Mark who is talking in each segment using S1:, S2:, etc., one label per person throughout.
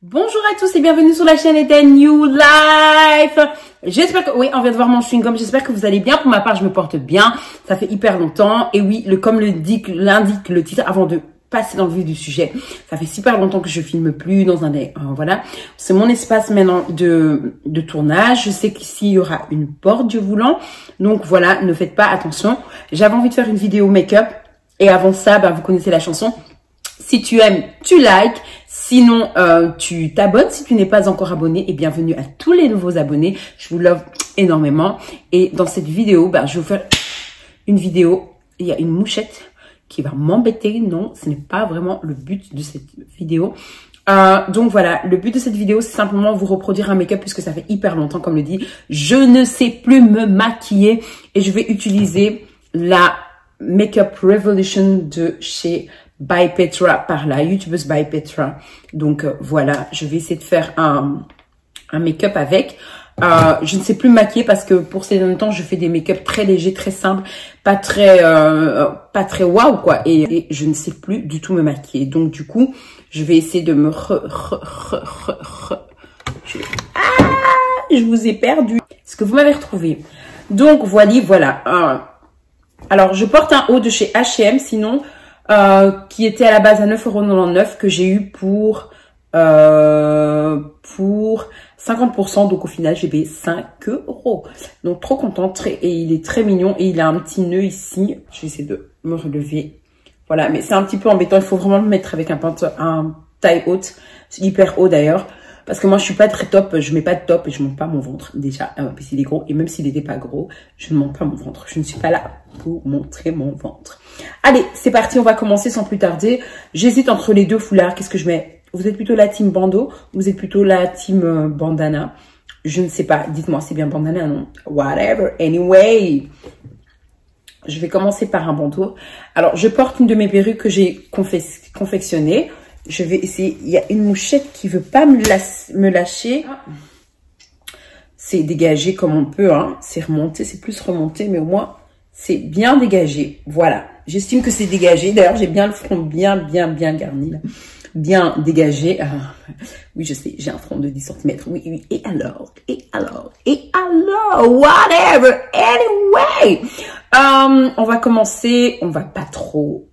S1: Bonjour à tous et bienvenue sur la chaîne Eden New Life. J'espère que, oui, on vient de voir mon chewing-gum. J'espère que vous allez bien. Pour ma part, je me porte bien. Ça fait hyper longtemps. Et oui, comme l'indique le titre, avant de passer dans le vif du sujet, ça fait super longtemps que je filme plus dans voilà. C'est mon espace maintenant de tournage. Je sais qu'ici, il y aura une porte Dieu voulant. Donc voilà, ne faites pas attention. J'avais envie de faire une vidéo make-up. Et avant ça, vous connaissez la chanson. Si tu aimes, tu likes. Sinon, tu t'abonnes si tu n'es pas encore abonné. Et bienvenue à tous les nouveaux abonnés. Je vous love énormément. Et dans cette vidéo, je vais vous faire une vidéo. Il y a une mouchette qui va m'embêter. Non, ce n'est pas vraiment le but de cette vidéo. Donc voilà, le but de cette vidéo, c'est simplement vous reproduire un make-up puisque ça fait hyper longtemps, comme le dit. Je ne sais plus me maquiller. Et je vais utiliser la Makeup Revolution de chez By Petra, par la youtubeuse By Petra. Donc voilà, je vais essayer de faire un make-up avec. Je ne sais plus me maquiller parce que pour ces derniers temps, je fais des make-up très légers, très simples, pas très waouh quoi. Et je ne sais plus du tout me maquiller. Donc du coup, je vais essayer de me je vous ai perdu. Est-ce que vous m'avez retrouvé? Donc voilà. Alors je porte un haut de chez H&M, sinon qui était à la base à 9,99 € que j'ai eu pour 50%. Donc au final, j'ai payé 5 €. Donc trop contente. Et il est très mignon. Et il a un petit nœud ici. Je vais essayer de me relever. Voilà, mais c'est un petit peu embêtant. Il faut vraiment le mettre avec un taille haute. C'est hyper haut d'ailleurs. Parce que moi, je suis pas très top. Je mets pas de top et je monte pas mon ventre. Déjà, puis s'il est gros. Et même s'il n'était pas gros, je ne monte pas mon ventre. Je ne suis pas là pour montrer mon ventre. Allez, c'est parti. On va commencer sans plus tarder. J'hésite entre les deux foulards. Qu'est-ce que je mets? Vous êtes plutôt la team bandeau? Vous êtes plutôt la team bandana? Je ne sais pas. Dites-moi, c'est bien bandana, non? Whatever. Anyway. Je vais commencer par un bandeau. Alors, je porte une de mes perruques que j'ai confectionnée. Je vais essayer. Il y a une mouchette qui veut pas me lâcher. C'est dégagé comme on peut. Hein. C'est remonté, c'est plus remonté, mais au moins, c'est bien dégagé. Voilà. J'estime que c'est dégagé. D'ailleurs, j'ai bien le front bien garni. Là. Bien dégagé. Oui, je sais, j'ai un front de 10 cm. Oui. Et alors, whatever. Anyway. On va commencer. On va pas trop...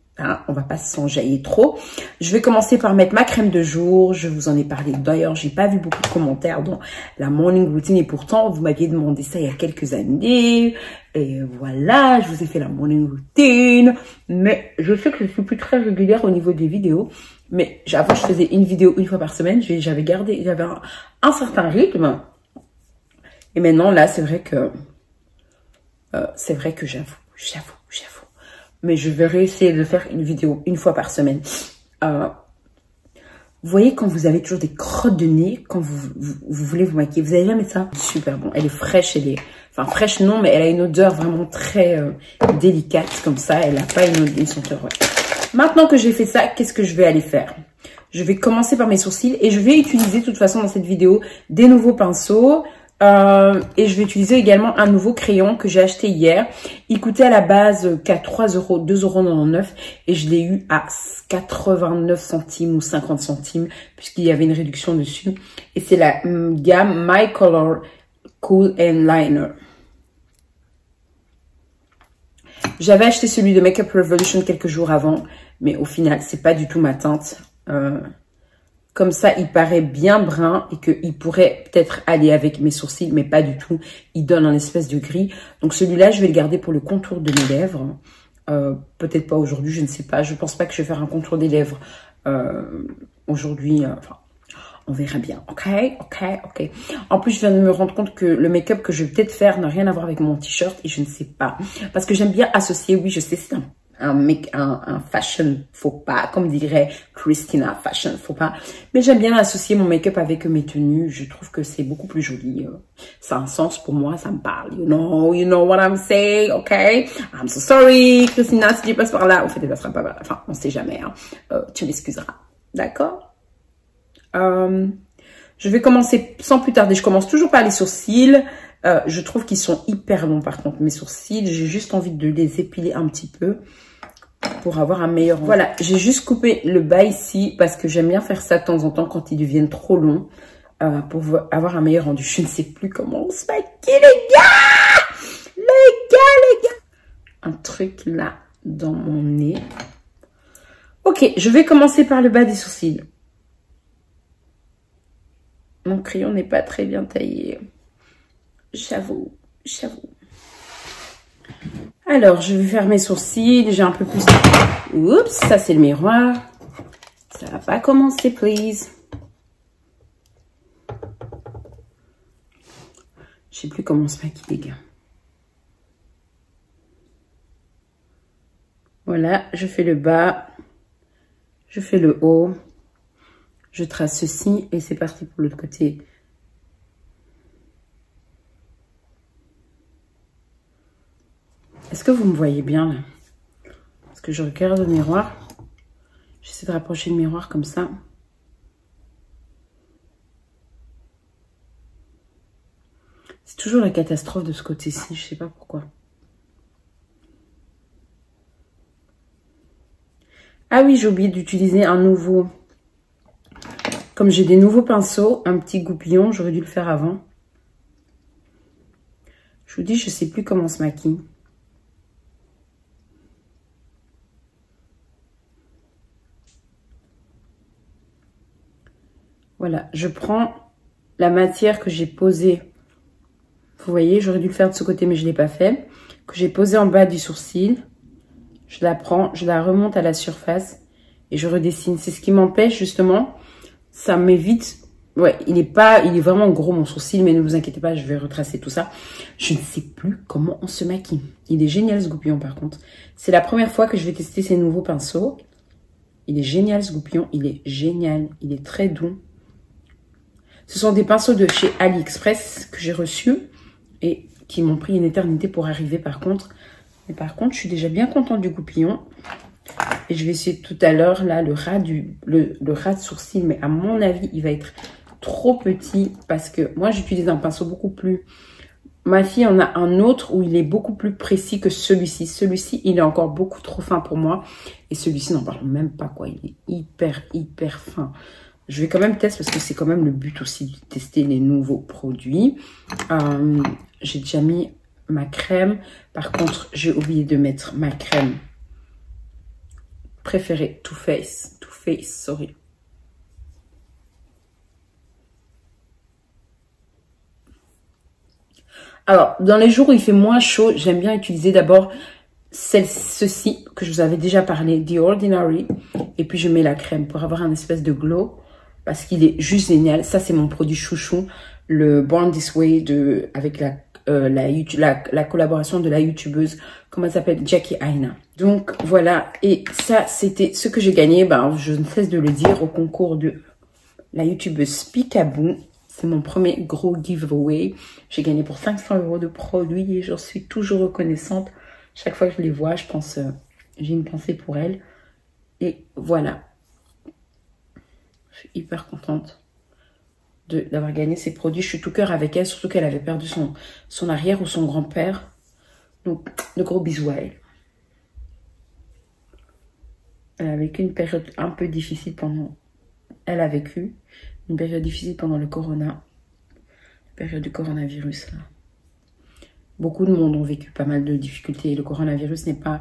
S1: on va pas s'enjailler trop. Je vais commencer par mettre ma crème de jour. Je vous en ai parlé d'ailleurs. J'ai pas vu beaucoup de commentaires dans la morning routine. Et pourtant, vous m'aviez demandé ça il y a quelques années. Et voilà, je vous ai fait la morning routine. Mais je sais que je suis plus très régulière au niveau des vidéos. Mais avant, je faisais une vidéo une fois par semaine. J'avais un certain rythme. Et maintenant, là, c'est vrai que j'avoue. Mais je vais réessayer de faire une vidéo une fois par semaine. Vous voyez quand vous avez toujours des crottes de nez, quand vous voulez vous maquiller, vous avez jamais ça? Super bon. Elle est fraîche, fraîche non, mais elle a une odeur vraiment très délicate comme ça. Elle n'a pas une senteur. Ouais. Maintenant que j'ai fait ça, qu'est-ce que je vais aller faire? Je vais commencer par mes sourcils et je vais utiliser de toute façon dans cette vidéo des nouveaux pinceaux. Et je vais utiliser également un nouveau crayon que j'ai acheté hier. Il coûtait à la base qu'à 3 €, 2,99 € et je l'ai eu à 89 centimes ou 50 centimes puisqu'il y avait une réduction dessus. Et c'est la gamme My Color Cool and Liner. J'avais acheté celui de Makeup Revolution quelques jours avant, mais au final, c'est pas du tout ma teinte. Comme ça, il paraît bien brun et qu'il pourrait peut-être aller avec mes sourcils, mais pas du tout. Il donne un espèce de gris. Donc celui-là, je vais le garder pour le contour de mes lèvres. Peut-être pas aujourd'hui, je ne sais pas. Je pense pas que je vais faire un contour des lèvres aujourd'hui. On verra bien. Ok. En plus, je viens de me rendre compte que le make-up que je vais peut-être faire n'a rien à voir avec mon t-shirt et je ne sais pas. Parce que j'aime bien associer, oui, je sais, c'est un fashion faux pas, comme dirait Christina, fashion faux pas. Mais j'aime bien associer mon make-up avec mes tenues. Je trouve que c'est beaucoup plus joli. Ça a un sens pour moi, ça me parle. You know what I'm saying, ok? I'm so sorry, Christina, si tu passes par là. En fait, tu passeras pas par là. Enfin, on sait jamais. Hein. Tu m'excuseras. D'accord? Je vais commencer sans plus tarder. Je commence toujours par les sourcils. Je trouve qu'ils sont hyper longs par contre, mes sourcils. J'ai juste envie de les épiler un petit peu. pour avoir un meilleur rendu. Voilà, j'ai juste coupé le bas ici parce que j'aime bien faire ça de temps en temps quand ils deviennent trop longs pour avoir un meilleur rendu. Je ne sais plus comment on se maquille, les gars. Les gars. Un truc là dans mon nez. Ok, je vais commencer par le bas des sourcils. Mon crayon n'est pas très bien taillé. J'avoue. Alors, je vais faire mes sourcils. J'ai un peu plus... Oups, ça c'est le miroir. Ça va pas commencer, please. Je sais plus comment on se maquille, les gars. Voilà, je fais le bas. Je fais le haut. Je trace ceci et c'est parti pour l'autre côté. Est-ce que vous me voyez bien là? Parce que je regarde le miroir. J'essaie de rapprocher le miroir comme ça. C'est toujours la catastrophe de ce côté-ci, je sais pas pourquoi. Ah oui, j'ai oublié d'utiliser un nouveau... Comme j'ai des nouveaux pinceaux, un petit goupillon, j'aurais dû le faire avant. Je vous dis, je sais plus comment on se maquille. Voilà, je prends la matière que j'ai posée. Vous voyez, j'aurais dû le faire de ce côté, mais je ne l'ai pas fait. Que j'ai posée en bas du sourcil. Je la prends, je la remonte à la surface et je redessine. C'est ce qui m'empêche justement. Ça m'évite. Ouais, il est vraiment gros mon sourcil, mais ne vous inquiétez pas, je vais retracer tout ça. Je ne sais plus comment on se maquille. Il est génial ce goupillon par contre. C'est la première fois que je vais tester ces nouveaux pinceaux. Il est génial ce goupillon, il est génial. Il est très doux. Ce sont des pinceaux de chez AliExpress que j'ai reçus et qui m'ont pris une éternité pour arriver par contre. Mais par contre, je suis déjà bien contente du goupillon. Et je vais essayer tout à l'heure, là, le ras de sourcil. Mais à mon avis, il va être trop petit parce que moi, j'utilise un pinceau beaucoup plus... Ma fille en a un autre où il est beaucoup plus précis que celui-ci. Celui-ci, il est encore beaucoup trop fin pour moi. Et celui-ci, n'en parle même pas, quoi. Il est hyper fin. Je vais quand même tester parce que c'est quand même le but aussi de tester les nouveaux produits. J'ai déjà mis ma crème. Par contre, j'ai oublié de mettre ma crème préférée, Too Faced, sorry. Alors, dans les jours où il fait moins chaud, j'aime bien utiliser d'abord ceci que je vous avais déjà parlé, The Ordinary. Et puis, je mets la crème pour avoir un espèce de glow. Parce qu'il est juste génial. Ça, c'est mon produit chouchou. Le Born This Way avec la collaboration de la youtubeuse, comment elle s'appelle, Jackie Aina. Donc, voilà. Et ça, c'était ce que j'ai gagné. Ben, je ne cesse de le dire au concours de la youtubeuse Peekaboo. C'est mon premier gros giveaway. J'ai gagné pour 500 € de produits et j'en suis toujours reconnaissante. Chaque fois que je les vois, je pense, j'ai une pensée pour elle. Et voilà. Je suis hyper contente d'avoir gagné ces produits. Je suis tout cœur avec elle, surtout qu'elle avait perdu son arrière ou son grand-père. Donc, de gros bisous à elle. Elle a vécu une période un peu difficile pendant... Elle a vécu une période difficile pendant le corona. La période du coronavirus, là. Beaucoup de monde ont vécu pas mal de difficultés. Le coronavirus n'est pas...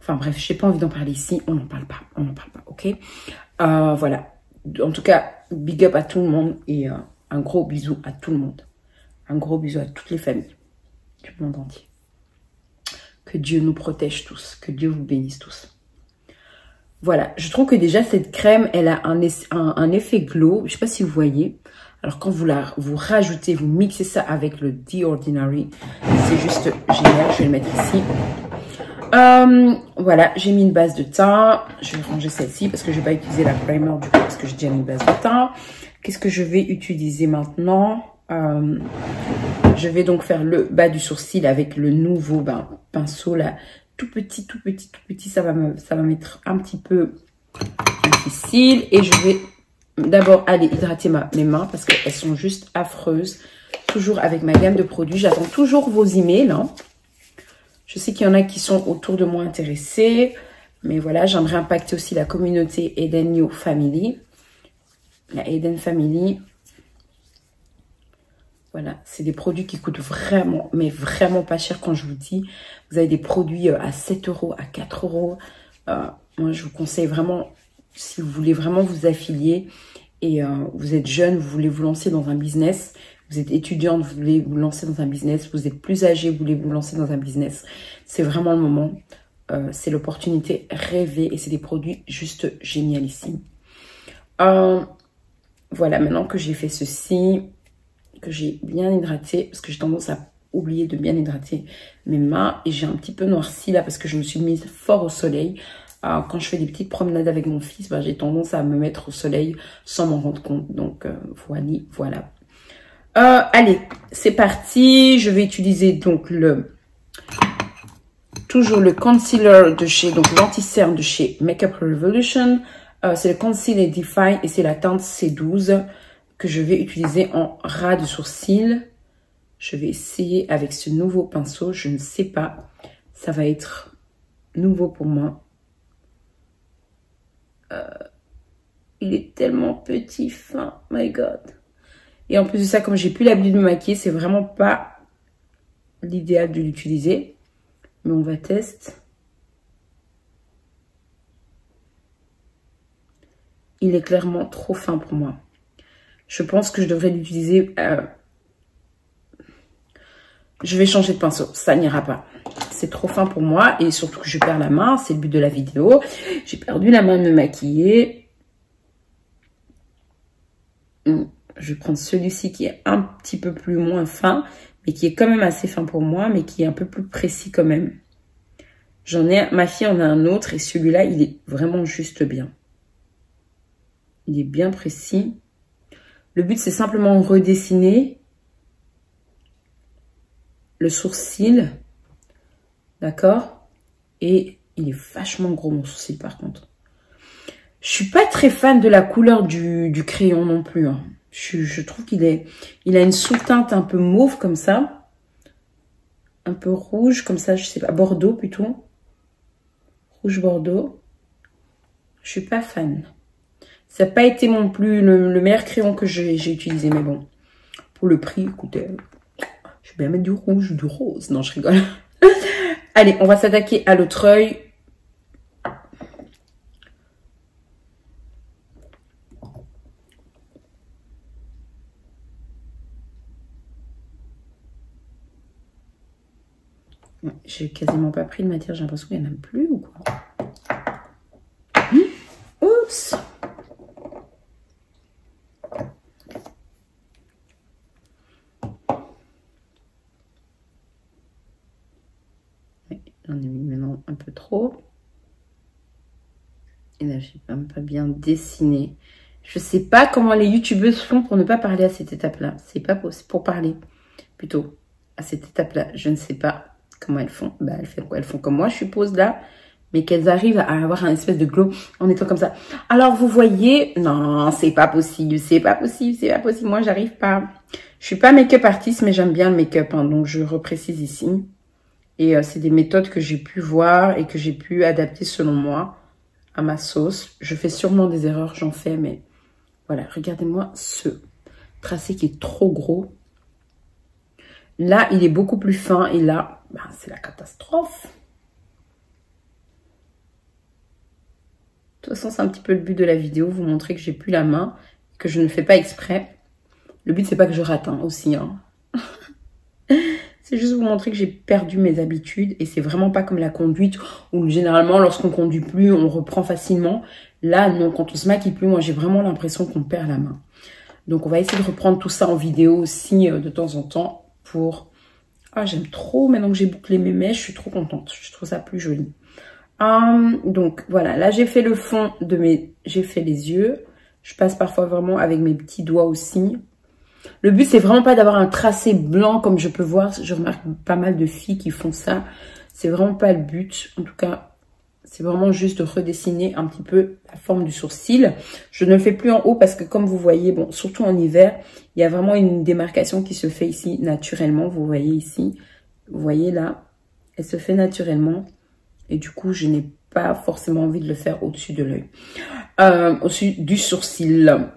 S1: Enfin bref, je n'ai pas envie d'en parler ici. On n'en parle pas. On n'en parle pas, ok? Voilà. En tout cas, big up à tout le monde et un gros bisou à tout le monde. Un gros bisou à toutes les familles du monde entier. Que Dieu nous protège tous, que Dieu vous bénisse tous. Voilà, je trouve que déjà cette crème, elle a un effet glow. Je ne sais pas si vous voyez. Alors quand vous rajoutez, vous mixez ça avec le The Ordinary, c'est juste génial. Je vais le mettre ici. Voilà, j'ai mis une base de teint. Je vais ranger celle-ci parce que je vais pas utiliser la primer du coup parce que j'ai déjà mis une base de teint. Qu'est-ce que je vais utiliser maintenant? Je vais donc faire le bas du sourcil avec le nouveau pinceau là, tout petit. Ça va m'être un petit peu difficile et je vais d'abord aller hydrater mes mains parce qu'elles sont juste affreuses. Toujours avec ma gamme de produits. J'attends toujours vos emails. Hein. Je sais qu'il y en a qui sont autour de moi intéressés. Mais voilà, j'aimerais impacter aussi la communauté Eden New Family. La Eden Family. Voilà, c'est des produits qui coûtent vraiment, mais vraiment pas cher quand je vous dis. Vous avez des produits à 7 €, à 4 €. Moi, je vous conseille vraiment, si vous voulez vraiment vous affilier et vous êtes jeune, vous voulez vous lancer dans un business, vous êtes étudiante, vous voulez vous lancer dans un business, vous êtes plus âgé, vous voulez vous lancer dans un business, c'est vraiment le moment. C'est l'opportunité rêvée et c'est des produits juste génialissimes. Voilà, maintenant que j'ai fait ceci, que j'ai bien hydraté, parce que j'ai tendance à oublier de bien hydrater mes mains et j'ai un petit peu noirci là parce que je me suis mise fort au soleil. Quand je fais des petites promenades avec mon fils, bah, j'ai tendance à me mettre au soleil sans m'en rendre compte. Donc voilà. Allez, c'est parti. Je vais utiliser donc toujours le concealer de chez, donc l'anti-cerne de chez Makeup Revolution. C'est le Conceal & Define et c'est la teinte C12 que je vais utiliser en ras de sourcil. Je vais essayer avec ce nouveau pinceau. Je ne sais pas. Ça va être nouveau pour moi. Il est tellement petit, fin. My God. Et en plus de ça, comme j'ai plus l'habitude de me maquiller, c'est vraiment pas l'idéal de l'utiliser. Mais on va tester. Il est clairement trop fin pour moi. Je pense que je devrais l'utiliser. Je vais changer de pinceau. Ça n'ira pas. C'est trop fin pour moi. Et surtout que je perds la main. C'est le but de la vidéo. J'ai perdu la main de me maquiller. Je vais prendre celui-ci qui est un petit peu plus moins fin. Mais qui est quand même assez fin pour moi. Mais qui est un peu plus précis quand même. Ma fille en a un autre. Et celui-là, il est vraiment juste bien. Il est bien précis. Le but, c'est simplement redessiner le sourcil. D'accord? Et il est vachement gros, mon sourcil, par contre. Je suis pas très fan de la couleur du crayon non plus. Hein. Je trouve il a une sous-teinte un peu mauve comme ça. Un peu rouge, comme ça, je sais pas. Bordeaux, plutôt. Rouge Bordeaux. Je suis pas fan. Ça n'a pas été non plus le meilleur crayon que j'ai utilisé. Mais bon, pour le prix, écoutez, je vais bien mettre du rouge, du rose. Non, je rigole. Allez, on va s'attaquer à l'autre œil. J'ai quasiment pas pris de matière. J'ai l'impression qu'il n'y en a plus ou quoi. Oups. J'en ai mis maintenant un peu trop. Et là, j'ai même pas bien dessiné. Je sais pas comment les youtubeuses font pour ne pas parler à cette étape-là. C'est pas possible. Pour parler, plutôt, à cette étape-là. Je ne sais pas comment elles font. Bah, elles font comme moi, je suppose, là. Mais qu'elles arrivent à avoir un espèce de glow en étant comme ça. Alors, vous voyez... Non, c'est pas possible. C'est pas possible. C'est pas possible. Moi, j'arrive pas... Je suis pas make-up artiste, mais j'aime bien le make-up. Hein, donc, je reprécise ici. Et c'est des méthodes que j'ai pu voir et que j'ai pu adapter selon moi à ma sauce. Je fais sûrement des erreurs, j'en fais, mais voilà. Regardez-moi ce tracé qui est trop gros. Là, il est beaucoup plus fin et là, bah, c'est la catastrophe. De toute façon, c'est un petit peu le but de la vidéo, vous montrer que j'ai plus la main, que je ne fais pas exprès. Le but, c'est pas que je rate hein, aussi. Hein. C'est juste vous montrer que j'ai perdu mes habitudes et c'est vraiment pas comme la conduite où généralement lorsqu'on conduit plus, on reprend facilement. Là, non, quand on se maquille plus, moi j'ai vraiment l'impression qu'on perd la main. Donc on va essayer de reprendre tout ça en vidéo aussi de temps en temps pour... Ah, j'aime trop maintenant que j'ai bouclé mes mèches, je suis trop contente. Je trouve ça plus joli. Donc voilà, là j'ai fait le fond de mes... J'ai fait les yeux. Je passe parfois vraiment avec mes petits doigts aussi. Le but, c'est vraiment pas d'avoir un tracé blanc comme je peux voir. Je remarque pas mal de filles qui font ça. C'est vraiment pas le but. En tout cas, c'est vraiment juste de redessiner un petit peu la forme du sourcil. Je ne le fais plus en haut parce que comme vous voyez, bon, surtout en hiver, il y a vraiment une démarcation qui se fait ici naturellement. Vous voyez ici, vous voyez là, elle se fait naturellement. Et du coup, je n'ai pas forcément envie de le faire au-dessus de l'œil. Au-dessus du sourcil.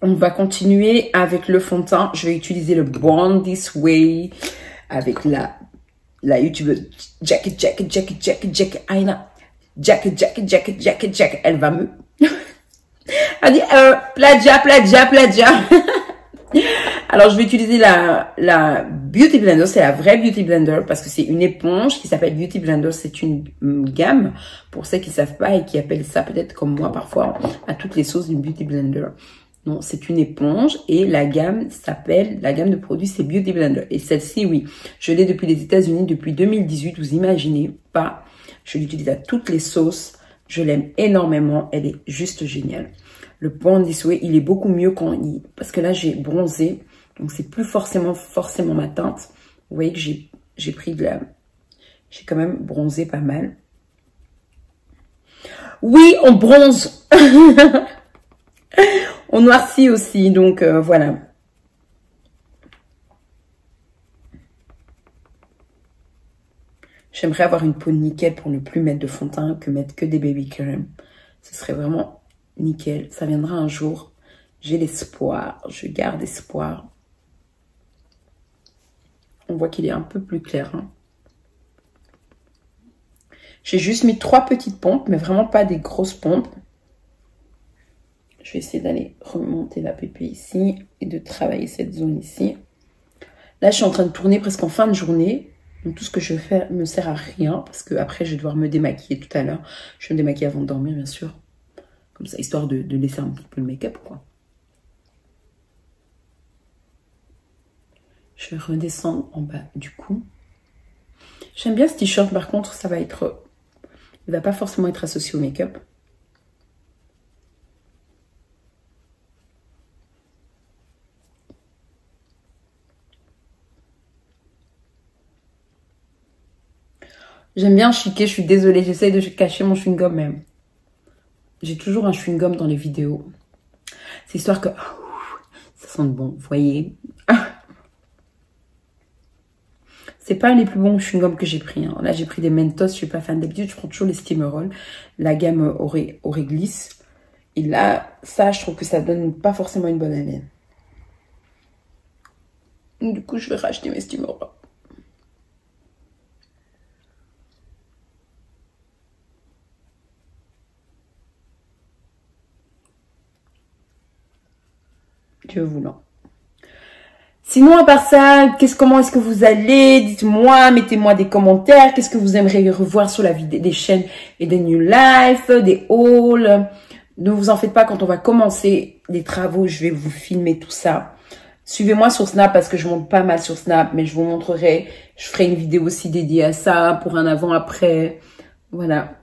S1: On va continuer avec le fond de teint. Je vais utiliser le Born This Way avec la youtubeuse Jackie Aina. Jackie. Elle va me... Elle dit plagia. Alors, je vais utiliser la Beauty Blender. C'est la vraie Beauty Blender parce que c'est une éponge qui s'appelle Beauty Blender. C'est une gamme pour ceux qui savent pas et qui appellent ça peut-être comme moi parfois à toutes les sauces d'une Beauty Blender. Non, c'est une éponge et la gamme de produits, c'est Beauty Blender. Et celle-ci, oui, je l'ai depuis les États-Unis depuis 2018. Vous imaginez pas. Je l'utilise à toutes les sauces. Je l'aime énormément. Elle est juste géniale. Le Born This Way, il est beaucoup mieux parce que là, j'ai bronzé. Donc, c'est plus forcément ma teinte. Vous voyez que j'ai pris j'ai quand même bronzé pas mal. Oui, on bronze. On noircit aussi. Donc, voilà. J'aimerais avoir une peau nickel pour ne plus mettre de fond de teint que mettre que des baby cream. Ce serait vraiment nickel. Ça viendra un jour. J'ai l'espoir. Je garde espoir. On voit qu'il est un peu plus clair. Hein. J'ai juste mis 3 petites pompes, mais vraiment pas des grosses pompes. Je vais essayer d'aller remonter la pépée ici et de travailler cette zone ici. Là, je suis en train de tourner presque en fin de journée. Donc, tout ce que je fais me sert à rien parce que après, je vais devoir me démaquiller tout à l'heure. Je vais me démaquiller avant de dormir, bien sûr. Comme ça, histoire de laisser un petit peu le make-up, quoi. Je vais redescendre en bas du cou. J'aime bien ce t-shirt, par contre, ça va être... Il ne va pas forcément être associé au make-up. J'aime bien chiquer, je suis désolée, j'essaie de cacher mon chewing-gum même. J'ai toujours un chewing-gum dans les vidéos. C'est histoire que... ça sente bon, vous voyez. C'est pas les plus bons chewing-gums que j'ai pris. Hein. Là, j'ai pris des Mentos, je suis pas fan d'habitude. Je prends toujours les Steamerol, la gamme Auréglisse. Et là, ça, je trouve que ça donne pas forcément une bonne haleine. Du coup, je vais racheter mes Steamerol. Dieu voulant. Sinon, à part ça, comment est-ce que vous allez? Dites-moi, mettez-moi des commentaires. Qu'est-ce que vous aimeriez revoir sur la vidéo des chaînes et des New Life, des hauls? Ne vous en faites pas, quand on va commencer les travaux, je vais vous filmer tout ça. Suivez-moi sur Snap parce que je monte pas mal sur Snap, mais je vous montrerai. Je ferai une vidéo aussi dédiée à ça pour un avant-après. Voilà.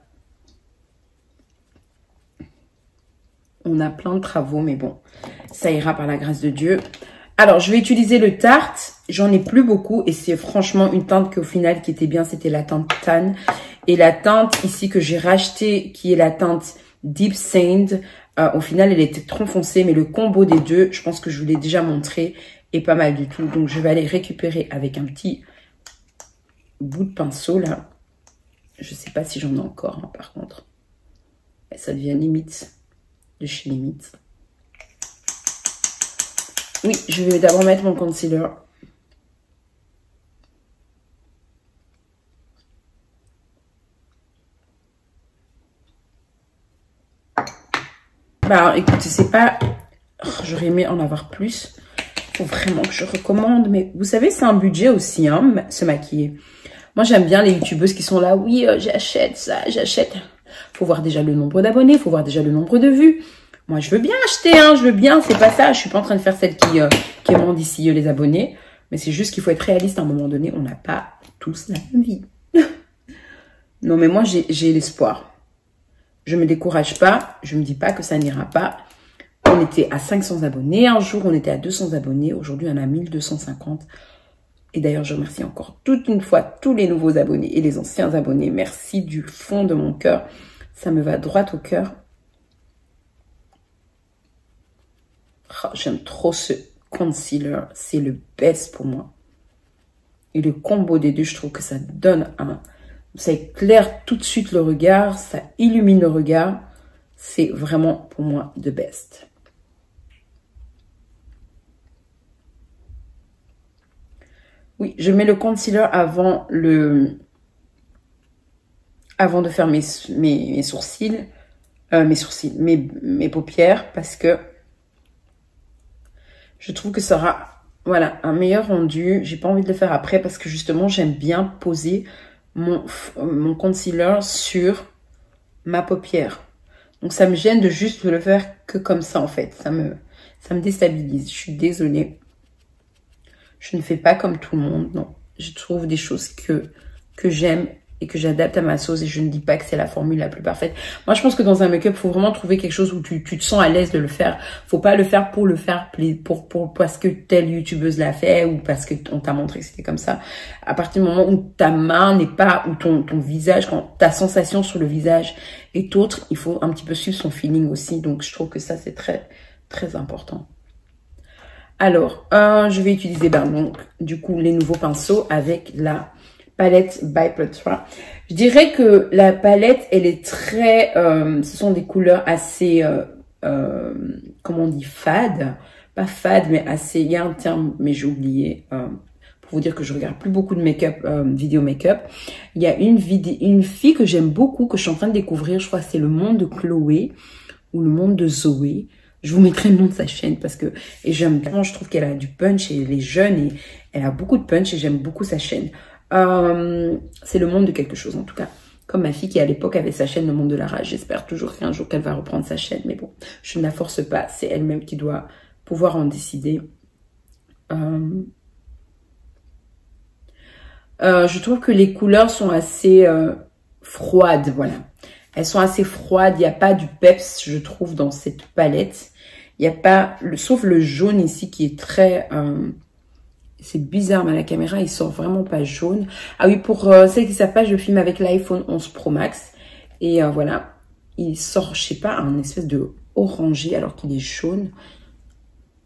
S1: On a plein de travaux, mais bon, ça ira par la grâce de Dieu. Alors, je vais utiliser le Tarte. J'en ai plus beaucoup et c'est franchement une teinte qu'au final qui était bien, c'était la teinte Tan. Et la teinte ici que j'ai racheté, qui est la teinte Deep Sand, au final, elle était trop foncée, mais le combo des deux, je pense que je vous l'ai déjà montré, est pas mal du tout. Donc, je vais aller récupérer avec un petit bout de pinceau, là. Je sais pas si j'en ai encore, hein, par contre. Et ça devient limite de chez limite. Oui, je vais d'abord mettre mon concealer. Bah, écoutez, c'est pas... J'aurais aimé en avoir plus. Faut vraiment que je recommande. Mais vous savez, c'est un budget aussi, hein, se maquiller. Moi, j'aime bien les youtubeuses qui sont là. Oui, j'achète ça, j'achète. Faut voir déjà le nombre d'abonnés. Faut voir déjà le nombre de vues. Moi, je veux bien acheter, hein, je veux bien, c'est pas ça. Je suis pas en train de faire celle qui aimante ici les abonnés. Mais c'est juste qu'il faut être réaliste à un moment donné. On n'a pas tous la même vie. Non, mais moi, j'ai l'espoir. Je me décourage pas. Je me dis pas que ça n'ira pas. On était à 500 abonnés. Un jour, on était à 200 abonnés. Aujourd'hui, on a 1250. Et d'ailleurs, je remercie encore toute une fois tous les nouveaux abonnés et les anciens abonnés. Merci du fond de mon cœur. Ça me va droit au cœur. Oh, j'aime trop ce concealer. C'est le best pour moi. Et le combo des deux, je trouve que ça donne Ça éclaire tout de suite le regard, ça illumine le regard. C'est vraiment pour moi the best. Oui, je mets le concealer avant de faire mes sourcils, mes paupières, parce que je trouve que ça aura, voilà, un meilleur rendu. J'ai pas envie de le faire après parce que justement, j'aime bien poser mon concealer sur ma paupière. Donc, ça me gêne de juste le faire que comme ça, en fait. Ça me déstabilise. Je suis désolée. Je ne fais pas comme tout le monde, non. Je trouve des choses que j'aime et que j'adapte à ma sauce et je ne dis pas que c'est la formule la plus parfaite. Moi, je pense que dans un make-up, il faut vraiment trouver quelque chose où tu te sens à l'aise de le faire. Faut pas le faire pour le faire parce que telle youtubeuse l'a fait ou parce que on t'a montré que c'était comme ça. À partir du moment où ta main n'est pas, ou ton visage, quand ta sensation sur le visage est autre, il faut un petit peu suivre son feeling aussi. Donc, je trouve que ça, c'est très, très important. Alors, je vais utiliser donc, du coup les nouveaux pinceaux avec la palette by Petra. Je dirais que la palette, elle est très... ce sont des couleurs assez... comment on dit? Fade. Pas fade, mais assez... Il y a un terme, mais j'ai oublié. Pour vous dire que je regarde plus beaucoup de make-up, vidéo make-up. Il y a une fille que j'aime beaucoup, que je suis en train de découvrir. Je crois que c'est le monde de Chloé ou le monde de Zoé. Je vous mettrai le nom de sa chaîne parce que j'aime bien, je trouve qu'elle a du punch et elle est jeune et elle a beaucoup de punch et j'aime beaucoup sa chaîne. C'est le monde de quelque chose en tout cas. Comme ma fille qui à l'époque avait sa chaîne Le Monde de la Rage. J'espère toujours qu'un jour qu'elle va reprendre sa chaîne. Mais bon, je ne la force pas. C'est elle-même qui doit pouvoir en décider. Je trouve que les couleurs sont assez froides, voilà. Elles sont assez froides, il n'y a pas du peps, je trouve, dans cette palette. Il n'y a pas, sauf le jaune ici qui est très... c'est bizarre, mais à la caméra, il sort vraiment pas jaune. Ah oui, pour celles qui ne savent pas, je filme avec l'iPhone 11 Pro Max. Et voilà, il sort, je sais pas, un espèce de orangé alors qu'il est jaune.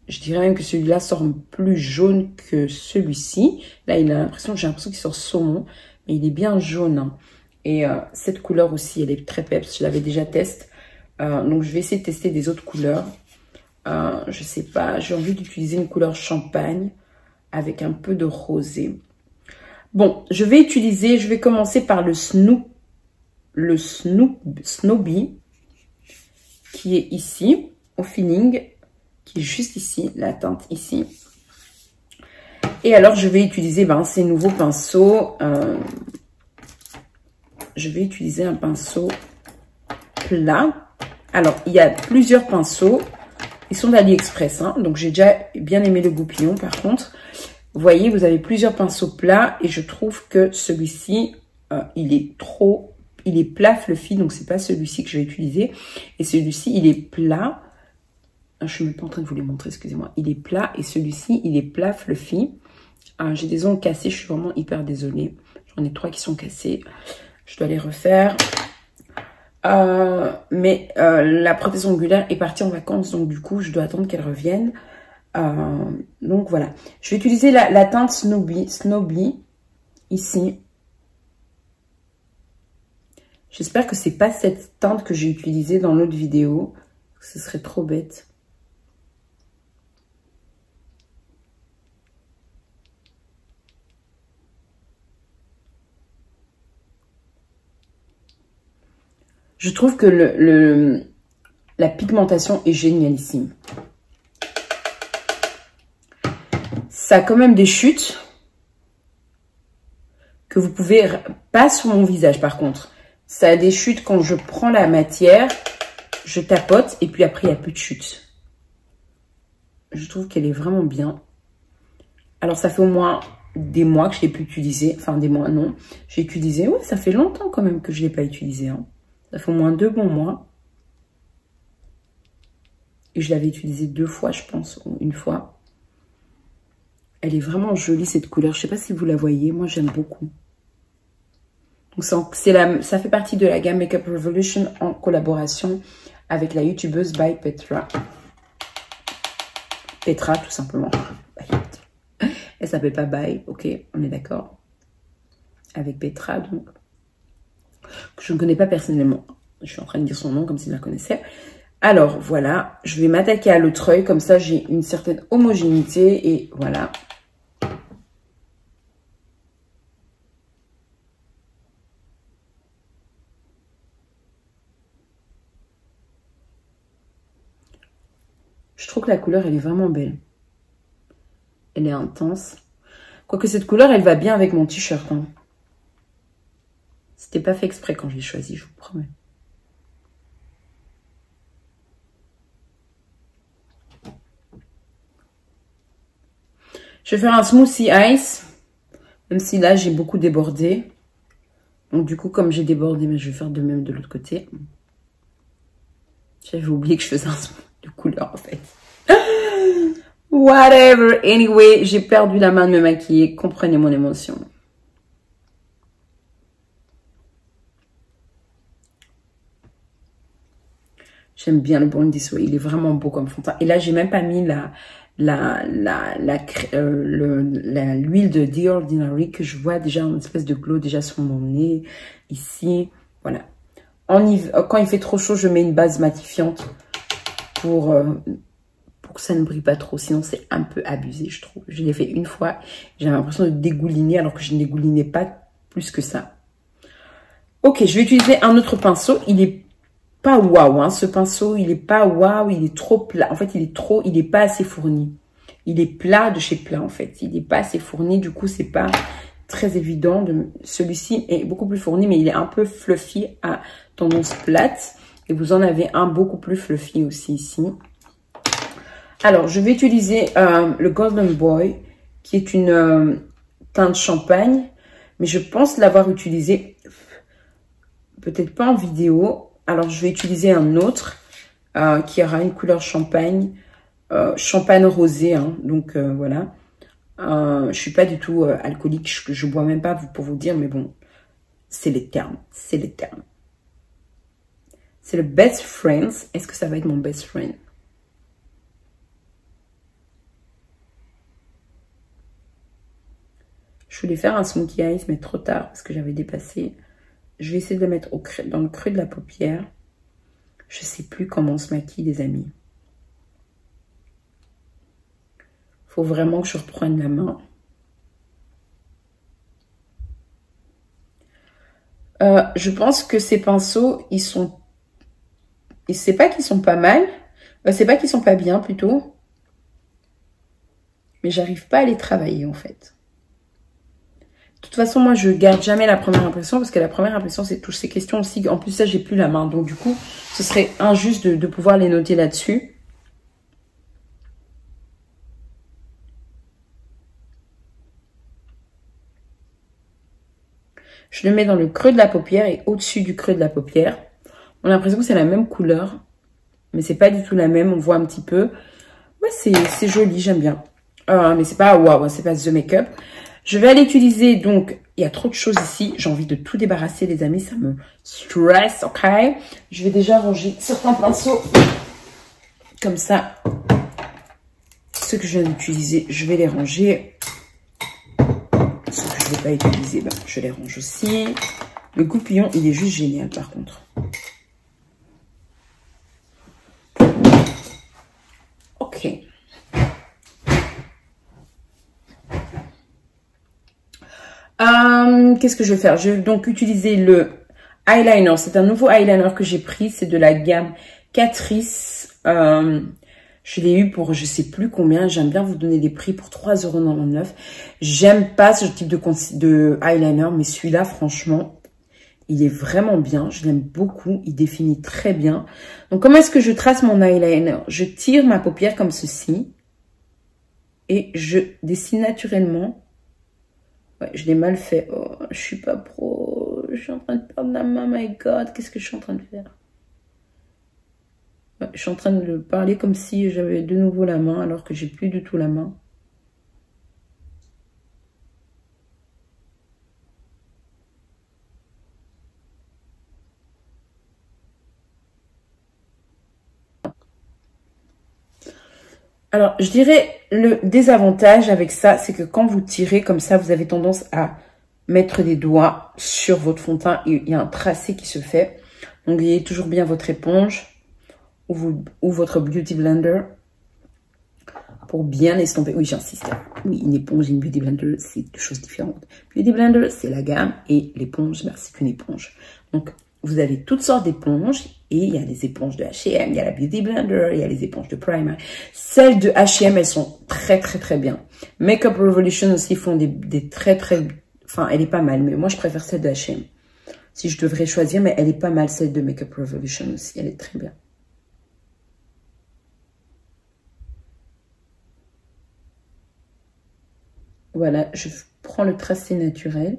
S1: Je dirais même que celui-là sort plus jaune que celui-ci. Là, j'ai l'impression qu'il sort saumon, mais il est bien jaune, hein. Et cette couleur aussi, elle est très peps. Je l'avais déjà testé. Donc, je vais essayer de tester des autres couleurs. Je sais pas. J'ai envie d'utiliser une couleur champagne avec un peu de rosé. Bon, je vais commencer par le Snowbie qui est ici, au feeling, qui est juste ici, la teinte ici. Et alors, je vais utiliser ces nouveaux pinceaux. Je vais utiliser un pinceau plat. Alors, il y a plusieurs pinceaux. Ils sont d'AliExpress, hein, donc j'ai déjà bien aimé le goupillon. Par contre, vous voyez, vous avez plusieurs pinceaux plats. Et je trouve que celui-ci, il est plat fluffy. Donc, c'est pas celui-ci que je vais utiliser. Et celui-ci, il est plat. Je suis même pas en train de vous les montrer, excusez-moi. Il est plat et celui-ci, il est plat fluffy. J'ai des ongles cassés, je suis vraiment hyper désolée. J'en ai 3 qui sont cassés. Je dois les refaire. Mais la prothèse ongulaire est partie en vacances. Donc, du coup, je dois attendre qu'elle revienne. Donc, voilà. Je vais utiliser la teinte Snowbie ici. J'espère que c'est pas cette teinte que j'ai utilisée dans l'autre vidéo. Ce serait trop bête. Je trouve que la pigmentation est génialissime. Ça a quand même des chutes que vous pouvez... Pas sur mon visage par contre. Ça a des chutes quand je prends la matière, je tapote et puis après il n'y a plus de chutes. Je trouve qu'elle est vraiment bien. Alors ça fait au moins des mois que je ne l'ai plus utilisée. Enfin des mois non. J'ai utilisé... Ouais, ça fait longtemps quand même que je ne l'ai pas utilisée, hein. Ça fait au moins 2 bons mois. Et je l'avais utilisée 2 fois, je pense, ou 1 fois. Elle est vraiment jolie, cette couleur. Je ne sais pas si vous la voyez. Moi, j'aime beaucoup. Donc, ça fait partie de la gamme Makeup Revolution en collaboration avec la youtubeuse by Petra. Petra, tout simplement. Elle s'appelle pas By, ok, on est d'accord. Avec Petra, donc. que je ne connais pas personnellement. Je suis en train de dire son nom comme si je la connaissais. Alors, voilà. Je vais m'attaquer à l'autre œil. Comme ça, j'ai une certaine homogénéité. Et voilà. Je trouve que la couleur, elle est vraiment belle. Elle est intense. Quoique cette couleur, elle va bien avec mon t-shirt. Hein. C'était pas fait exprès quand je l'ai choisi, je vous promets. Je vais faire un smoothie ice. Même si là, j'ai beaucoup débordé. Donc du coup, comme j'ai débordé, mais je vais faire de même de l'autre côté. J'avais oublié que je faisais un smoothie de couleur en fait. Whatever. Anyway, j'ai perdu la main de me maquiller. Comprenez mon émotion. J'aime bien le Born This Way. Il est vraiment beau comme fond de teint. Et là, j'ai même pas mis l'huile de The Ordinary que je vois déjà une espèce de glow déjà sur mon nez. Ici, voilà. Quand il fait trop chaud, je mets une base matifiante pour que ça ne brille pas trop. Sinon, c'est un peu abusé, je trouve. Je l'ai fait une fois. J'avais l'impression de dégouliner alors que je ne dégoulinais pas plus que ça. Ok, je vais utiliser un autre pinceau. Il est pas waouh, hein, ce pinceau. Il est pas waouh, il est trop plat. En fait, il est pas assez fourni. Il est plat de chez plat, en fait. Il est pas assez fourni. Du coup, c'est pas très évident. Celui-ci est beaucoup plus fourni, mais il est un peu fluffy à tendance plate. Et vous en avez un beaucoup plus fluffy aussi ici. Alors, je vais utiliser le Golden Boy, qui est une teinte champagne. Mais je pense l'avoir utilisé, peut-être pas en vidéo. Alors, je vais utiliser un autre qui aura une couleur champagne, champagne rosé. Hein, donc, voilà. Je suis pas du tout alcoolique. Je bois même pas pour vous dire, mais bon, c'est les termes. C'est les termes. C'est le Best Friends. Est-ce que ça va être mon Best Friend? Je voulais faire un smokey eyes, mais trop tard parce que j'avais dépassé. Je vais essayer de le mettre dans le creux de la paupière. Je sais plus comment on se maquille, les amis. Faut vraiment que je reprenne la main. Je pense que ces pinceaux, ils sont... C'est pas qu'ils sont pas mal. C'est pas qu'ils sont pas bien, plutôt. Mais j'arrive pas à les travailler, en fait. De toute façon, moi, je garde jamais la première impression parce que la première impression, c'est toutes ces questions aussi. En plus, ça, j'ai plus la main. Donc, du coup, ce serait injuste de pouvoir les noter là-dessus. Je le mets dans le creux de la paupière et au-dessus du creux de la paupière. On a l'impression que c'est la même couleur, mais c'est pas du tout la même. On voit un petit peu. Ouais, c'est joli, j'aime bien. Mais c'est pas waouh, c'est pas The Makeup. Je vais aller utiliser, donc, il y a trop de choses ici. J'ai envie de tout débarrasser, les amis. Ça me stresse, ok? Je vais déjà ranger certains pinceaux. Comme ça. Ceux que je viens d'utiliser, je vais les ranger. Ceux que je ne vais pas utiliser, ben, je les range aussi. Le goupillon, il est juste génial, par contre. Ok. Qu'est-ce que je vais faire? Je vais donc utiliser le eyeliner. C'est un nouveau eyeliner que j'ai pris. C'est de la gamme Catrice. Je l'ai eu pour je sais plus combien. J'aime bien vous donner des prix pour 3,99 €. J'aime pas ce type de eyeliner. Mais celui-là, franchement, il est vraiment bien. Je l'aime beaucoup. Il définit très bien. Donc, comment est-ce que je trace mon eyeliner? Je tire ma paupière comme ceci. Et je dessine naturellement. Ouais, je l'ai mal fait. Oh, je suis pas pro. Je suis en train de perdre la main. My God, qu'est-ce que je suis en train de faire? Ouais, je suis en train de parler comme si j'avais de nouveau la main, alors que j'ai plus du tout la main. Alors, je dirais le désavantage avec ça, c'est que quand vous tirez comme ça, vous avez tendance à mettre des doigts sur votre fond de teint. Il y a un tracé qui se fait. Donc, ayez toujours bien votre éponge ou votre Beauty Blender pour bien estomper. Oui, j'insiste. Oui, une éponge et une Beauty Blender, c'est deux choses différentes. Beauty Blender, c'est la gamme et l'éponge, ben, c'est qu'une éponge. Donc, vous avez toutes sortes d'éponges et il y a les éponges de H&M, il y a la Beauty Blender, il y a les éponges de Primark. Celles de H&M, elles sont très, très, très bien. Makeup Revolution aussi font des très, très... Enfin, elle est pas mal, mais moi, je préfère celle de H&M. Si je devrais choisir, mais elle est pas mal, celle de Makeup Revolution aussi. Elle est très bien. Voilà, je prends le tracé naturel.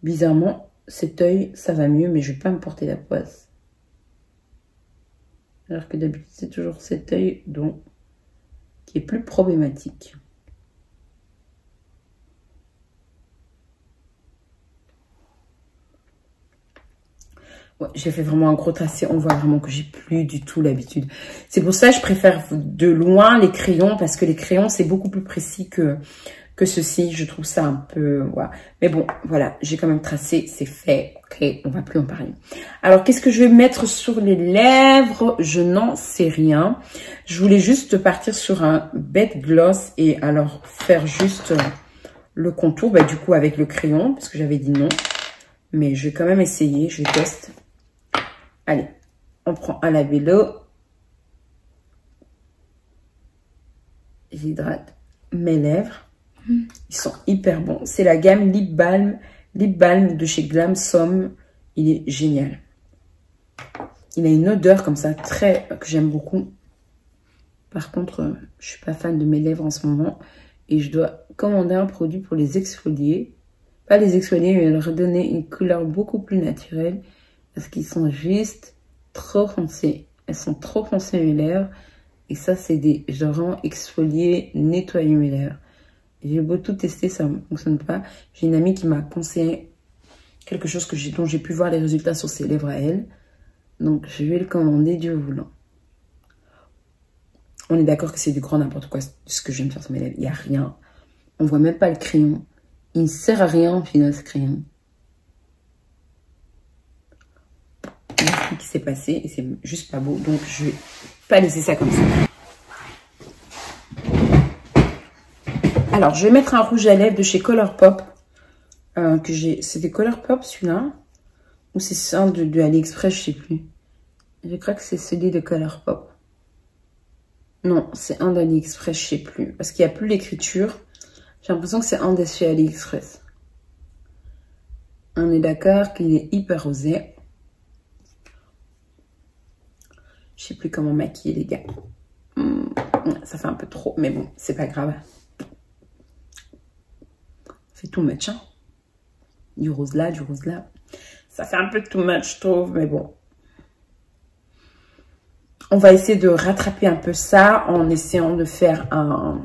S1: Bizarrement, cet œil, ça va mieux, mais je vais pas me porter la poisse. Alors que d'habitude, c'est toujours cet œil qui est plus problématique. Ouais, j'ai fait vraiment un gros tracé. On voit vraiment que j'ai plus du tout l'habitude. C'est pour ça que je préfère de loin les crayons, parce que les crayons, c'est beaucoup plus précis que ceci. Je trouve ça un peu... Voilà. Mais bon, voilà, j'ai quand même tracé, c'est fait. Ok, on va plus en parler. Alors, qu'est-ce que je vais mettre sur les lèvres? Je n'en sais rien. Je voulais juste partir sur un bête gloss et alors faire juste le contour, bah, du coup, avec le crayon, parce que j'avais dit non. Mais je vais quand même essayer, je teste. Allez, on prend un labello. J'hydrate mes lèvres. Ils sont hyper bons. C'est la gamme Lip Balm de chez Glam Som. Il est génial. Il a une odeur comme ça, que j'aime beaucoup. Par contre, je suis pas fan de mes lèvres en ce moment. Et je dois commander un produit pour les exfolier. Pas les exfolier, mais leur redonner une couleur beaucoup plus naturelle. Parce qu'ils sont juste trop foncés. Elles sont trop foncées mes lèvres. Et ça, c'est des... Je dois vraiment exfolier, nettoyer mes lèvres. J'ai beau tout tester, ça ne fonctionne pas. J'ai une amie qui m'a conseillé quelque chose dont j'ai pu voir les résultats sur ses lèvres à elle. Donc, je vais le commander, Dieu voulant. On est d'accord que c'est du grand n'importe quoi, ce que je viens de faire sur mes lèvres. Il n'y a rien. On voit même pas le crayon. Il ne sert à rien, au final, ce crayon. Il y a ce qui s'est passé et c'est juste pas beau. Donc, je vais pas laisser ça comme ça. Alors, je vais mettre un rouge à lèvres de chez Colourpop. C'était Colourpop, celui-là? Ou c'est un de AliExpress, je sais plus. Je crois que c'est celui de Colourpop. Non, c'est un d'AliExpress, je sais plus. Parce qu'il n'y a plus l'écriture. J'ai l'impression que c'est un de chez AliExpress. On est d'accord qu'il est hyper rosé. Je sais plus comment maquiller, les gars. Ça fait un peu trop, mais bon, c'est pas grave. C'est too much, hein. Du rose là, du rose là. Ça fait un peu too much, je trouve, mais bon. On va essayer de rattraper un peu ça en essayant de faire en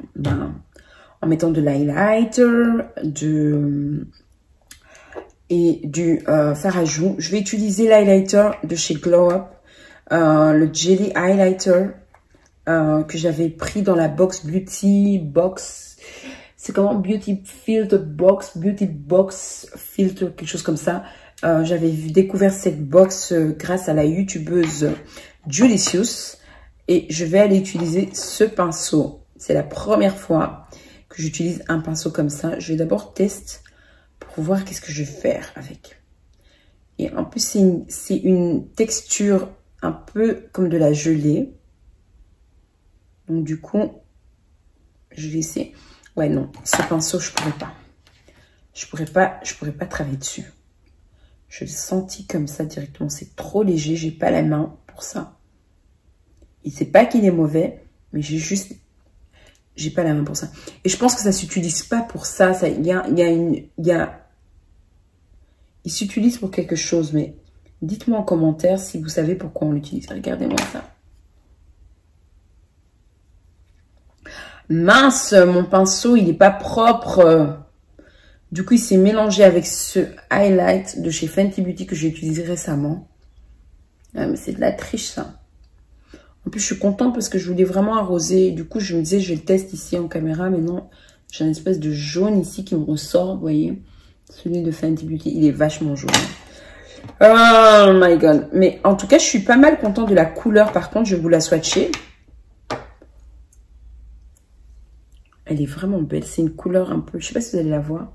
S1: mettant de l'highlighter, et du fard à joues. Je vais utiliser l'highlighter de chez Glow Up, le Jelly Highlighter que j'avais pris dans la box Beauty Box. C'est comment? Beauty Filter Box, Beauty Box Filter, quelque chose comme ça. J'avais découvert cette box grâce à la youtubeuse Julicious. Et je vais aller utiliser ce pinceau. C'est la première fois que j'utilise un pinceau comme ça. Je vais d'abord tester pour voir qu'est-ce que je vais faire avec. Et en plus, c'est une texture un peu comme de la gelée. Donc du coup, je vais essayer. Ouais, non, ce pinceau, je pourrais pas. Je pourrais pas travailler dessus. Je le sentis comme ça directement. C'est trop léger. J'ai pas la main pour ça. Et c'est pas qu'il est mauvais, mais j'ai pas la main pour ça. Et je pense que ça s'utilise pas pour ça. Il s'utilise pour quelque chose, mais dites-moi en commentaire si vous savez pourquoi on l'utilise. Regardez-moi ça. Mince, mon pinceau, il n'est pas propre. Du coup, il s'est mélangé avec ce highlight de chez Fenty Beauty que j'ai utilisé récemment. Ah, mais c'est de la triche, ça. En plus, je suis contente parce que je voulais vraiment arroser. Du coup, je me disais, je le teste ici en caméra, mais non. J'ai une espèce de jaune ici qui me ressort, vous voyez. Celui de Fenty Beauty, il est vachement jaune. Oh my god. Mais en tout cas, je suis pas mal contente de la couleur. Par contre, je vais vous la swatcher. Elle est vraiment belle. C'est une couleur un peu... Je sais pas si vous allez la voir.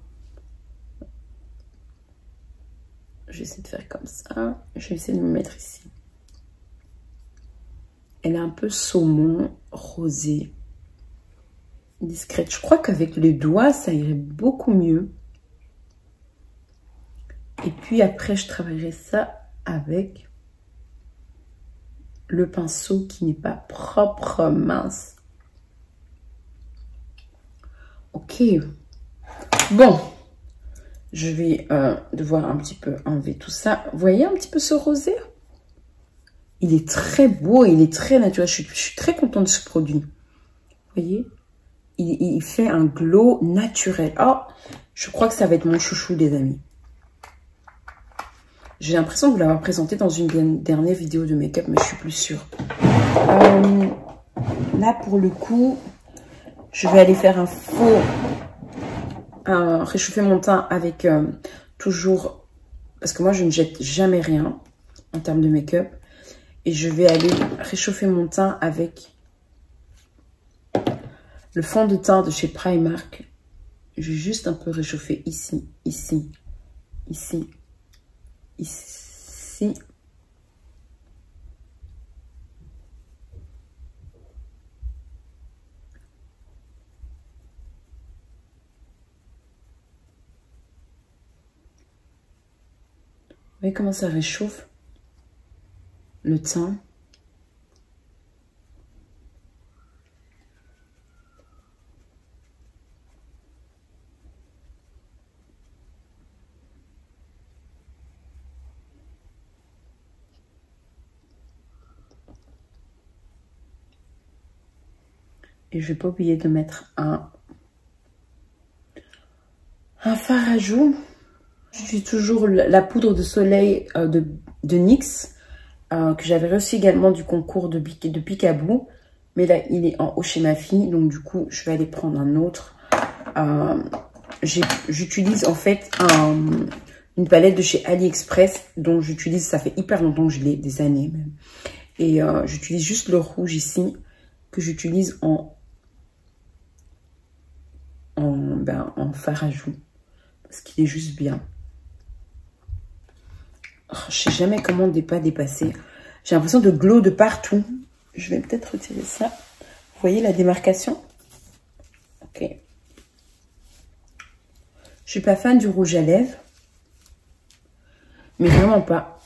S1: Je vais essayer de faire comme ça. Je vais essayer de me mettre ici. Elle est un peu saumon, rosé, discrète. Je crois qu'avec les doigts, ça irait beaucoup mieux. Et puis après, je travaillerai ça avec le pinceau qui n'est pas propre, mince. Ok. Bon. Je vais devoir un petit peu enlever tout ça. Vous voyez un petit peu ce rosé? Il est très beau, il est très naturel. Je suis très contente de ce produit. Vous voyez? Il fait un glow naturel. Oh, je crois que ça va être mon chouchou, les amis. J'ai l'impression de vous l'avoir présenté dans une dernière vidéo de make-up, mais je suis plus sûre. Là, pour le coup, je vais aller faire réchauffer mon teint avec toujours... Parce que moi, je ne jette jamais rien en termes de make-up. Et je vais aller réchauffer mon teint avec le fond de teint de chez Primark. Je vais juste un peu réchauffer ici, ici, ici, ici. Vous voyez comment ça réchauffe le teint? Et je vais pas oublier de mettre un fard à joues. J'utilise toujours la poudre de soleil de NYX. Que j'avais reçu également du concours de Picaboo. Mais là, il est en haut chez ma fille. Donc, du coup, je vais aller prendre un autre. J'utilise en fait une palette de chez AliExpress. Dont j'utilise, ça fait hyper longtemps que je l'ai, des années même. Et j'utilise juste le rouge ici. Que j'utilise en fard à joues. Parce qu'il est juste bien. Oh, je sais jamais comment pas dépasser. J'ai l'impression de glow de partout. Je vais peut-être retirer ça. Vous voyez la démarcation? Ok. Je suis pas fan du rouge à lèvres. Mais vraiment pas.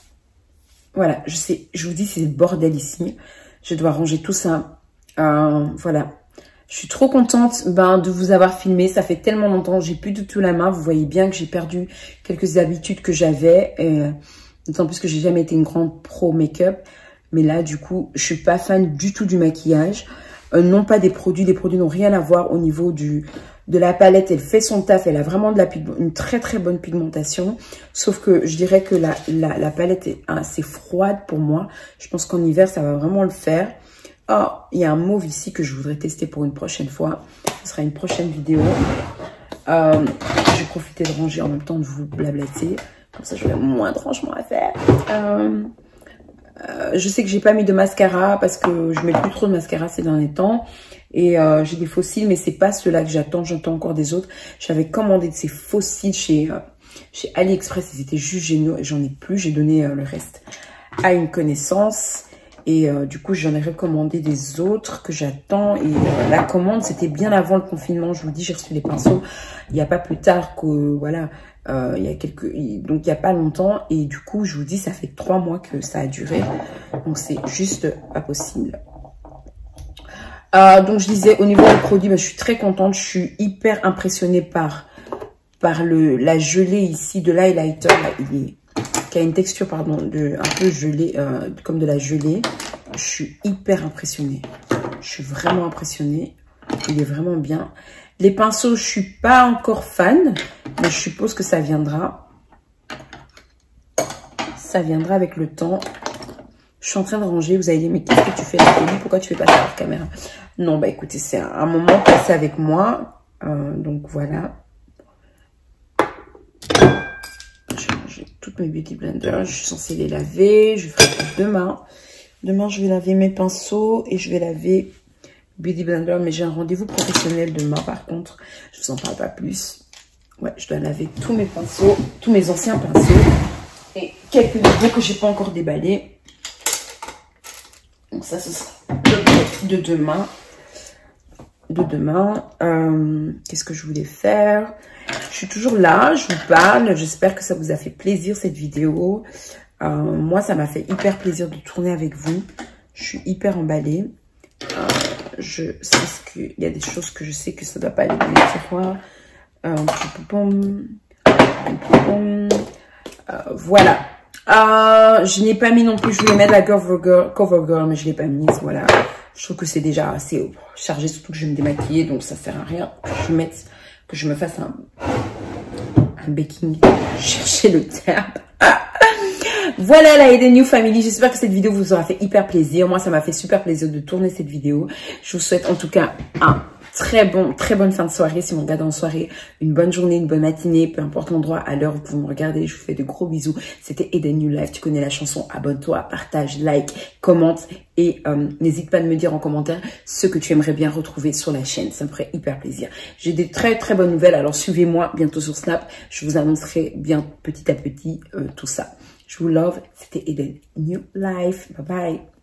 S1: Voilà, je sais, je vous dis, c'est le bordel ici. Je dois ranger tout ça. Voilà. Je suis trop contente de vous avoir filmé. Ça fait tellement longtemps, j'ai plus du tout la main. Vous voyez bien que j'ai perdu quelques habitudes que j'avais. D'autant plus que j'ai jamais été une grande pro make-up. Mais là, du coup, je suis pas fan du tout du maquillage. Non pas des produits. Les produits n'ont rien à voir au niveau de la palette. Elle fait son taf. Elle a vraiment une très très bonne pigmentation. Sauf que je dirais que la palette est assez froide pour moi. Je pense qu'en hiver, ça va vraiment le faire. Oh, il y a un mauve ici que je voudrais tester pour une prochaine fois. Ce sera une prochaine vidéo. Je vais profiter de ranger en même temps de vous blablater. Comme ça, j'aurai moins de rangement à faire. Je sais que j'ai pas mis de mascara parce que je mets plus trop de mascara ces derniers temps. Et j'ai des faux cils, mais c'est pas ceux-là que j'attends. J'attends encore des autres. J'avais commandé de ces faux cils chez AliExpress. Ils étaient juste géniaux et j'en ai plus. J'ai donné le reste à une connaissance. Et du coup, j'en ai recommandé des autres que j'attends. Et la commande, c'était bien avant le confinement. Je vous dis, j'ai reçu les pinceaux il n'y a pas plus tard que, voilà, donc il n'y a pas longtemps. Et du coup, je vous dis, ça fait 3 mois que ça a duré. Donc, c'est juste pas possible. Donc, je disais, au niveau des produits, je suis très contente. Je suis hyper impressionnée par la gelée ici de l'highlighter. Qui a une texture, pardon, un peu gelée, comme de la gelée. Je suis hyper impressionnée. Je suis vraiment impressionnée. Il est vraiment bien. Les pinceaux, je suis pas encore fan, mais je suppose que ça viendra. Ça viendra avec le temps. Je suis en train de ranger. Vous allez dire, mais qu'est-ce que tu fais là, Kelly? Pourquoi tu fais pas ça par caméra? Non, bah écoutez, c'est un moment passé avec moi. Donc voilà. toutes mes beauty blenders. Je suis censée les laver. Je ferai ça demain. Demain, je vais laver mes pinceaux et je vais laver beauty blender. Mais j'ai un rendez-vous professionnel demain, par contre. Je vous en parle pas plus. Ouais, je dois laver tous mes pinceaux, tous mes anciens pinceaux. Et quelques nouveaux que j'ai pas encore déballés. Donc ça, ce sera de demain. Qu'est-ce que je voulais faire? Je suis toujours là, je vous parle. J'espère que ça vous a fait plaisir cette vidéo. Moi, ça m'a fait hyper plaisir de tourner avec vous. Je suis hyper emballée. Je sais qu'il y a des choses que je sais que ça ne doit pas aller dans les tiroirs. Voilà. Je n'ai pas mis non plus, je voulais mettre la Cover Girl, mais je ne l'ai pas mise. Voilà. Je trouve que c'est déjà assez chargé, surtout que je vais me démaquiller, donc ça sert à rien que je me fasse un baking. Chercher le terme. Voilà la Eden New Family, j'espère que cette vidéo vous aura fait hyper plaisir. Moi, ça m'a fait super plaisir de tourner cette vidéo. Je vous souhaite en tout cas un très bonne fin de soirée. Si vous regardez en soirée, une bonne journée, une bonne matinée, peu importe l'endroit, à l'heure où vous me regardez, je vous fais de gros bisous. C'était Eden New Life. Tu connais la chanson, abonne-toi, partage, like, commente et n'hésite pas à me dire en commentaire ce que tu aimerais bien retrouver sur la chaîne. Ça me ferait hyper plaisir. J'ai des très bonnes nouvelles, alors suivez-moi bientôt sur Snap. Je vous annoncerai bien petit à petit tout ça. Je vous love. C'était Eden New Life. Bye bye.